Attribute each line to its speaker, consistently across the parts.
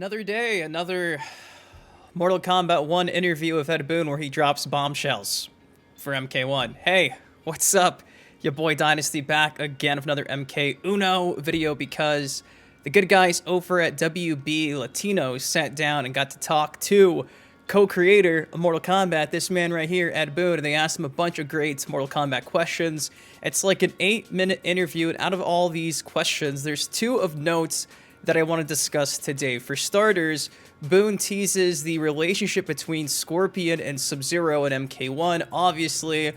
Speaker 1: Another day, another Mortal Kombat 1 interview with Ed Boon where he drops bombshells for MK1. Hey, what's up? Your boy Dynasty back again with another MK Uno video because the good guys over at WB Latino sat down and got to talk to co-creator of Mortal Kombat, this man right here, Ed Boon, and they asked him a bunch of great Mortal Kombat questions. It's like an 8-minute interview, and out of all these questions, there's two of notes that I want to discuss today. For starters, Boon teases the relationship between Scorpion and Sub-Zero in MK1. Obviously,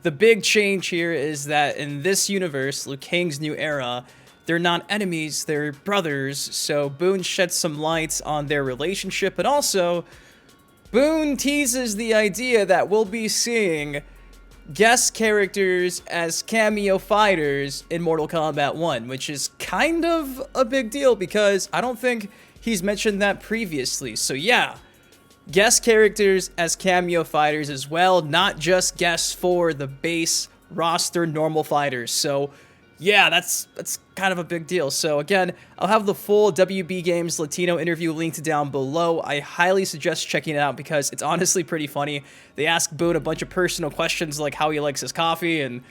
Speaker 1: the big change here is that in this universe, Liu Kang's new era, they're not enemies, they're brothers, so Boon sheds some light on their relationship, and also, Boon teases the idea that we'll be seeing guest characters as cameo fighters in Mortal Kombat 1, which is kind of a big deal because I don't think he's mentioned that previously. So yeah, guest characters as cameo fighters as well, not just guests for the base roster normal fighters. So yeah, that's kind of a big deal. So again, I'll have the full WB Games Latino interview linked down below. I highly suggest checking it out because it's honestly pretty funny. They ask Boon a bunch of personal questions like how he likes his coffee and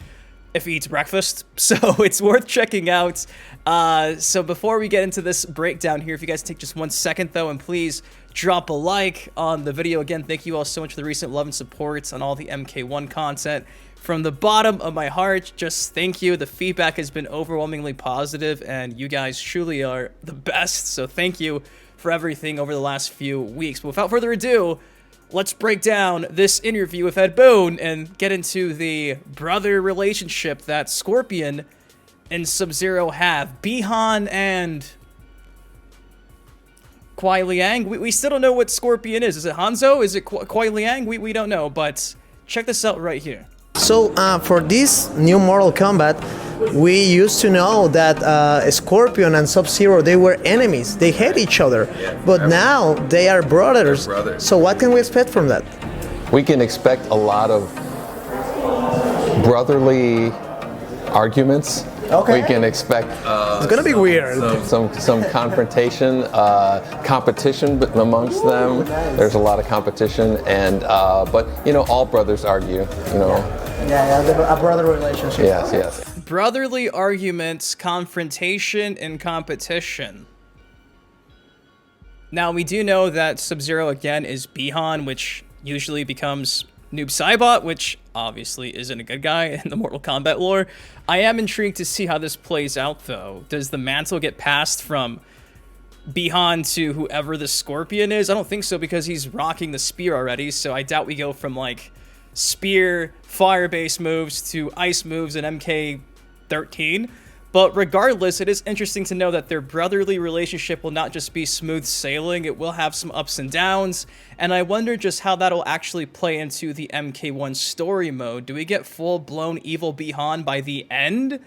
Speaker 1: if he eats breakfast. So it's worth checking out. So before we get into this breakdown here, if you guys take just 1 second though, and please drop a like on the video. Again, thank you all so much for the recent love and support on all the MK1 content. From the bottom of my heart, just thank you. The feedback has been overwhelmingly positive, and you guys truly are the best. So thank you for everything over the last few weeks. But without further ado, let's break down this interview with Ed Boon and get into the brother relationship that Scorpion and Sub-Zero have. Bi-Han and Kuai Liang. We still don't know what Scorpion is. Is it Hanzo? Is it Kuai Liang? We don't know, but check this out right here.
Speaker 2: So for this new Mortal Kombat, we used to know that Scorpion and Sub-Zero, they were enemies. They hate each other. But now they are brothers. So what can we expect from that?
Speaker 3: We can expect a lot of brotherly arguments.
Speaker 2: Okay.
Speaker 3: We can expect
Speaker 2: it's gonna be weird.
Speaker 3: Some confrontation, competition amongst them. There's a lot of competition, and but you know, all brothers argue. You know.
Speaker 2: Yeah, a brother relationship.
Speaker 3: Yes, yes.
Speaker 1: Brotherly arguments, confrontation, and competition. Now, we do know that Sub-Zero, again, is Bi-Han, which usually becomes Noob Saibot, which obviously isn't a good guy in the Mortal Kombat lore. I am intrigued to see how this plays out, though. Does the mantle get passed from Bi-Han to whoever the Scorpion is? I don't think so, because he's rocking the spear already, so I doubt we go from, like, spear, fire-based moves to ice moves in MK13. But regardless, it is interesting to know that their brotherly relationship will not just be smooth sailing, it will have some ups and downs, and I wonder just how that'll actually play into the MK1 story mode. Do we get full-blown evil Bi-Han by the end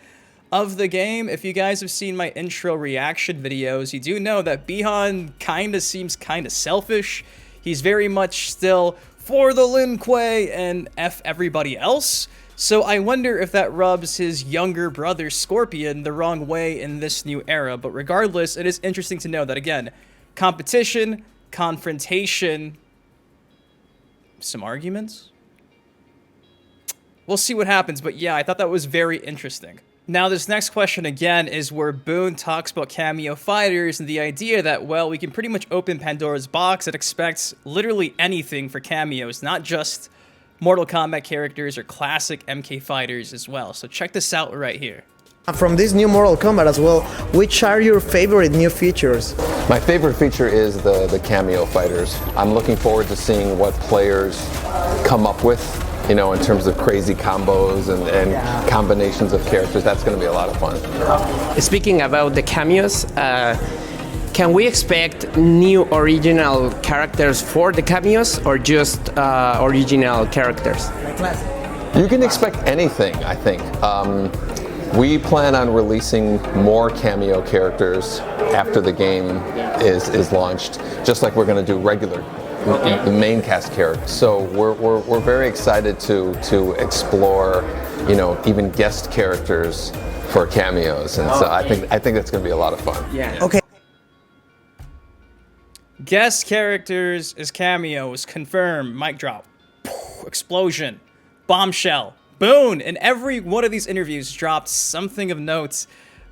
Speaker 1: of the game? If you guys have seen my intro reaction videos, you do know that Bi-Han kinda seems kinda selfish. He's very much still for the Lin Kuei and F everybody else. So I wonder if that rubs his younger brother Scorpion the wrong way in this new era. But regardless, it is interesting to know that, again, competition, confrontation, some arguments. We'll see what happens, but yeah, I thought that was very interesting. Now, this next question, again, is where Boon talks about cameo fighters and the idea that, well, we can pretty much open Pandora's box and expect literally anything for cameos, not just Mortal Kombat characters or classic MK fighters as well. So check this out right here.
Speaker 2: From this new Mortal Kombat as well, which are your favorite new features?
Speaker 3: My favorite feature is the cameo fighters. I'm looking forward to seeing what players come up with, you know, in terms of crazy combos and combinations of characters. That's going to be a lot of fun.
Speaker 4: Speaking about the cameos, can we expect new original characters for the cameos or just original characters?
Speaker 3: You can expect anything, I think. We plan on releasing more cameo characters after the game is launched, just like we're going to do regular the main cast characters. So we're very excited to explore, you know, even guest characters for cameos, and so I think that's going to be a lot of fun.
Speaker 4: Yeah.
Speaker 2: Okay.
Speaker 1: Guest characters as cameos. Confirmed. Mic drop. Explosion. Bombshell. Boon. And every one of these interviews dropped something of note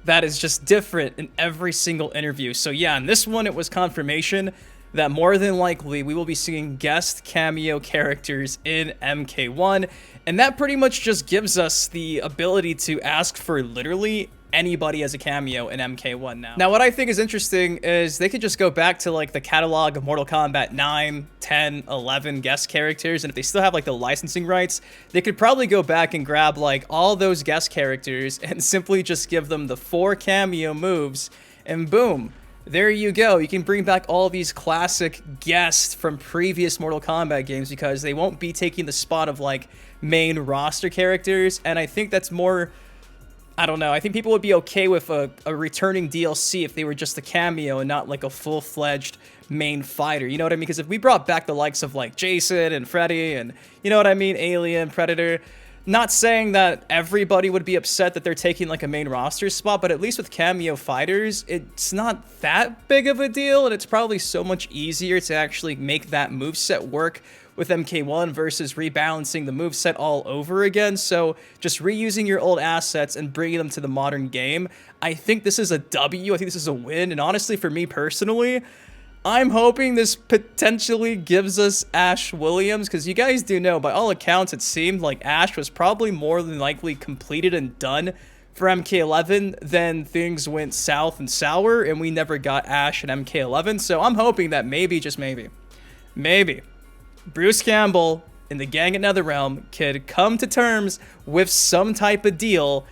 Speaker 1: that is just different in every single interview. So yeah, in this one, it was confirmation that more than likely we will be seeing guest cameo characters in MK1. And that pretty much just gives us the ability to ask for literally anybody as a cameo in MK1 now. Now, what I think is interesting is they could just go back to like the catalog of Mortal Kombat 9, 10, 11 guest characters, and if they still have like the licensing rights, they could probably go back and grab like all those guest characters and simply just give them the 4 cameo moves, and boom, there you go. You can bring back all these classic guests from previous Mortal Kombat games because they won't be taking the spot of like main roster characters, and I think that's more, I don't know, I think people would be okay with a returning DLC if they were just a cameo and not like a full-fledged main fighter, you know what I mean? Because if we brought back the likes of like Jason and Freddy and, you know what I mean, Alien, Predator, not saying that everybody would be upset that they're taking like a main roster spot, but at least with cameo fighters, it's not that big of a deal, and it's probably so much easier to actually make that moveset work with MK1 versus rebalancing the moveset all over again. So just reusing your old assets and bringing them to the modern game, I think this is a W. I think this is a win. And honestly, for me personally, I'm hoping this potentially gives us Ash Williams, because you guys do know, by all accounts, it seemed like Ash was probably more than likely completed and done for MK11, then things went south and sour, and we never got Ash in MK11. So I'm hoping that maybe, just maybe, Bruce Campbell and the gang at NetherRealm could come to terms with some type of deal,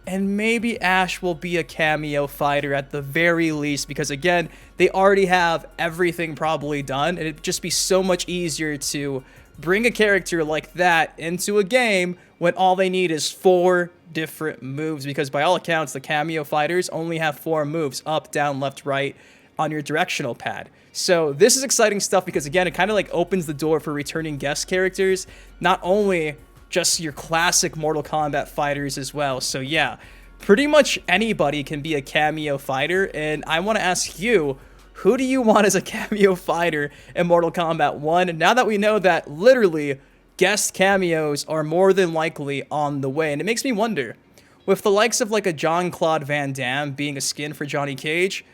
Speaker 1: and maybe Ash will be a cameo fighter at the very least, because again, they already have everything probably done, and it'd just be so much easier to bring a character like that into a game when all they need is 4 different moves, because by all accounts, the cameo fighters only have 4 moves: up, down, left, right, on your directional pad. So this is exciting stuff because again, it kind of like opens the door for returning guest characters, not only just your classic Mortal Kombat fighters as well. So yeah, pretty much anybody can be a cameo fighter, and I want to ask you, who do you want as a cameo fighter in Mortal Kombat 1? Now that we know that literally guest cameos are more than likely on the way, and it makes me wonder, with the likes of like a Jean-Claude Van Damme being a skin for Johnny Cage,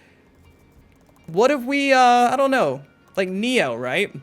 Speaker 1: what if we, I don't know, like Neo, right?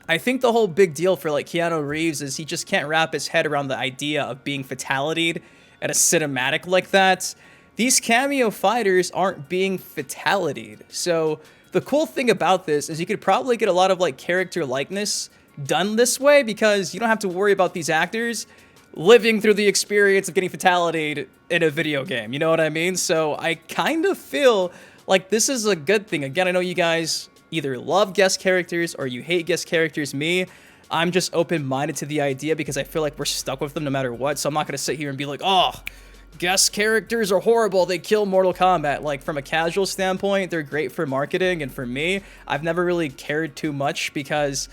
Speaker 1: I think the whole big deal for like Keanu Reeves is he just can't wrap his head around the idea of being fatality'd at a cinematic like that. These cameo fighters aren't being fatality'd. So the cool thing about this is you could probably get a lot of like character likeness done this way, because you don't have to worry about these actors living through the experience of getting fatality'd in a video game. You know what I mean? So I kind of feel like this is a good thing. Again, I know you guys either love guest characters or you hate guest characters. Me, I'm just open-minded to the idea because I feel like we're stuck with them no matter what. So I'm not going to sit here and be like, oh, guest characters are horrible, they kill Mortal Kombat. Like, from a casual standpoint, they're great for marketing. And for me, I've never really cared too much because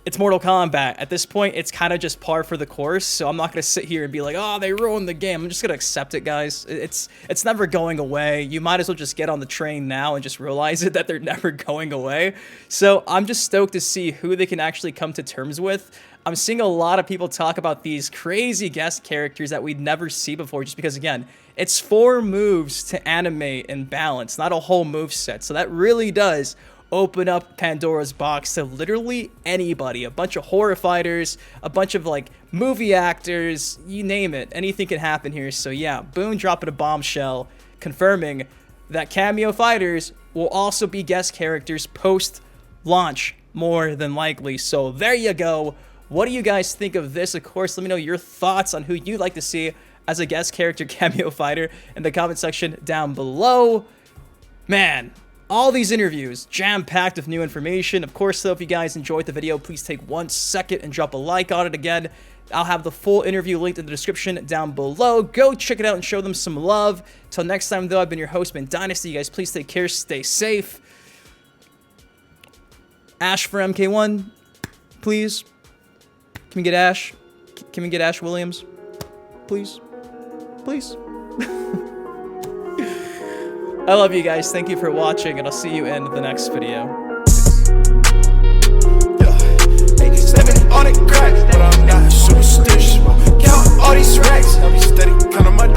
Speaker 1: it's Mortal Kombat. At this point, it's kind of just par for the course, so I'm not going to sit here and be like, oh, they ruined the game. I'm just going to accept it, guys. It's never going away. You might as well just get on the train now and just realize it, that they're never going away. So I'm just stoked to see who they can actually come to terms with. I'm seeing a lot of people talk about these crazy guest characters that we'd never see before, just because, again, it's 4 moves to animate and balance, not a whole move set. So that really does open up Pandora's box to literally anybody. A bunch of horror fighters, a bunch of like movie actors, you name it. Anything can happen here. So yeah, Boon dropping a bombshell confirming that cameo fighters will also be guest characters post-launch, more than likely. So there you go. What do you guys think of this? Of course, let me know your thoughts on who you'd like to see as a guest character cameo fighter in the comment section down below. Man, all these interviews jam-packed with new information. Of course, though, if you guys enjoyed the video, please take 1 second and drop a like on it. Again, I'll have the full interview linked in the description down below. Go check it out and show them some love. Till next time, though, I've been your host, Man Dynasty. You guys, please take care, stay safe. Ash for MK1, please. Can we get Ash? Can we get Ash Williams? Please? Please? I love you guys. Thank you for watching, and I'll see you in the next video.
Speaker 5: Yeah, hey, stepping on the crack, but I'm not superstitious. Count all these racks, I be steady counting my